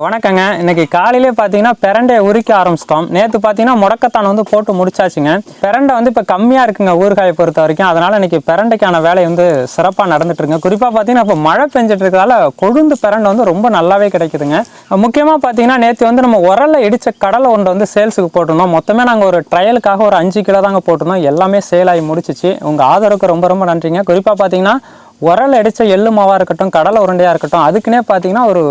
வணக்கங்க. இன்னைக்கு காலையிலே பார்த்தீங்கன்னா பிரண்டையை உரிக்க ஆரம்பிச்சிட்டோம். நேற்று பார்த்தீங்கன்னா முடக்கத்தான் வந்து போட்டு முடிச்சாச்சுங்க. பிரண்டை வந்து இப்போ கம்மியாக இருக்குங்க ஊறுகாயை பொறுத்த வரைக்கும். அதனால் இன்னைக்கு பிரண்டைக்கான வேலை வந்து சிறப்பாக நடந்துட்டுருங்க. குறிப்பாக பார்த்தீங்கன்னா இப்போ மழை பெஞ்சிட்டு இருக்கிறதால கொழுந்து பிரண்டை வந்து ரொம்ப நல்லாவே கிடைக்குதுங்க. முக்கியமாக பார்த்தீங்கன்னா நேற்று வந்து நம்ம உரல்ல இடித்த கடலை ஒன்றை வந்து சேல்ஸுக்கு போட்டிருந்தோம். மொத்தமே நாங்கள் ஒரு ட்ரையலுக்காக ஒரு 5 கிலோ தாங்க போட்டிருந்தோம். எல்லாமே சேல் ஆகி முடிச்சிச்சு. உங்கள் ஆதரவுக்கு ரொம்ப ரொம்ப நன்றிங்க. குறிப்பாக பார்த்தீங்கன்னா உரல் அடித்த எள்ளு மாவாக இருக்கட்டும், கடலை உருண்டையாக இருக்கட்டும், அதுக்குன்னே பார்த்தீங்கன்னா ஒரு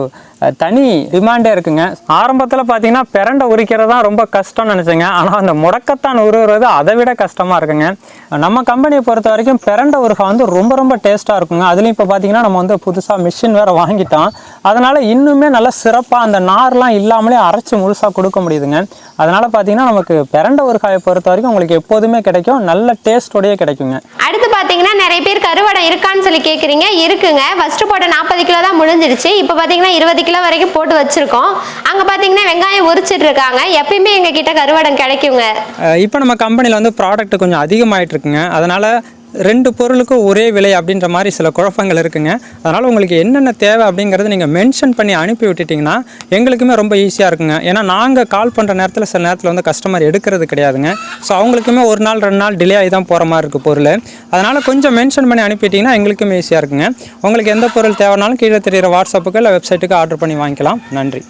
தனி டிமாண்டே இருக்குங்க. ஆரம்பத்தில் பார்த்தீங்கன்னா பிரண்டை உரிக்கிறது தான் ரொம்ப கஷ்டம்னு நினச்சேங்க. ஆனால் அந்த முடக்கத்தான் உருவுறது அதை விட கஷ்டமாக இருக்குங்க. நம்ம கம்பெனியை பொறுத்த வரைக்கும் பிரண்டை ஊறுகாய் வந்து ரொம்ப ரொம்ப டேஸ்ட்டாக இருக்குங்க. அதுலேயும் இப்போ பார்த்தீங்கன்னா நம்ம வந்து புதுசாக மிஷின் வேறு வாங்கிட்டோம். அதனால் இன்னுமே நல்லா சிறப்பாக அந்த நார்லாம் இல்லாமலே அரைச்சி முழுசாக கொடுக்க முடியுதுங்க. அதனால் பார்த்தீங்கன்னா நமக்கு பிரண்டை ஊறுகாயை பொறுத்த வரைக்கும் உங்களுக்கு எப்போதுமே கிடைக்கும், நல்ல டேஸ்டோடையே கிடைக்குங்க. அடுத்து பார்த்தீங்கன்னா நிறைய பேர் கருவடை இருக்கான்னு சொல்லி கேட்குறீங்க. இருக்குங்க. ஃபர்ஸ்ட் போட்ட 40 கிலோ தான் முடிஞ்சிருச்சு. இப்போ பார்த்தீங்கன்னா 20 கிலோ வரைக்கும் போட்டு வச்சிருக்கோம். அங்கே பார்த்தீங்கன்னா வெங்காயம் உரிச்சிட்டு இருக்காங்க. எப்பயுமே எங்ககிட்ட கருவடம் கிடைக்குங்க. இப்போ நம்ம கம்பெனியில் வந்து ப்ராடக்ட் கொஞ்சம் அதிகமாகிட்டு இருக்குங்க. அதனால் 2 பொருளுக்கும் ஒரே விலை அப்படின்ற மாதிரி சில குழப்பங்கள் இருக்குங்க. அதனால் உங்களுக்கு என்னென்ன தேவை அப்படிங்கிறது நீங்கள் மென்ஷன் பண்ணி அனுப்பி விட்டுட்டிங்கன்னா எங்களுக்குமே ரொம்ப ஈஸியாக இருக்குங்க. ஏன்னா நாங்கள் கால் பண்ணுற நேரத்தில் சில நேரத்தில் வந்து கஸ்டமர் எடுக்கிறது கிடையாதுங்க. ஸோ அவங்களுக்குமே 1 நாள் 2 நாள் டிலே ஆகி தான் போகிற மாதிரி இருக்குது பொருள். அதனால் கொஞ்சம் மென்ஷன் பண்ணி அனுப்பிட்டிங்கன்னா எங்களுக்குமே ஈஸியாக இருக்குங்க. உங்களுக்கு எந்த பொருள் தேவைனாலும் கீழே தெரிகிற வாட்ஸ்அப்புக்கு இல்லை வெப்சைட்டுக்கு ஆர்டர் பண்ணி வாங்கிக்கலாம். நன்றி.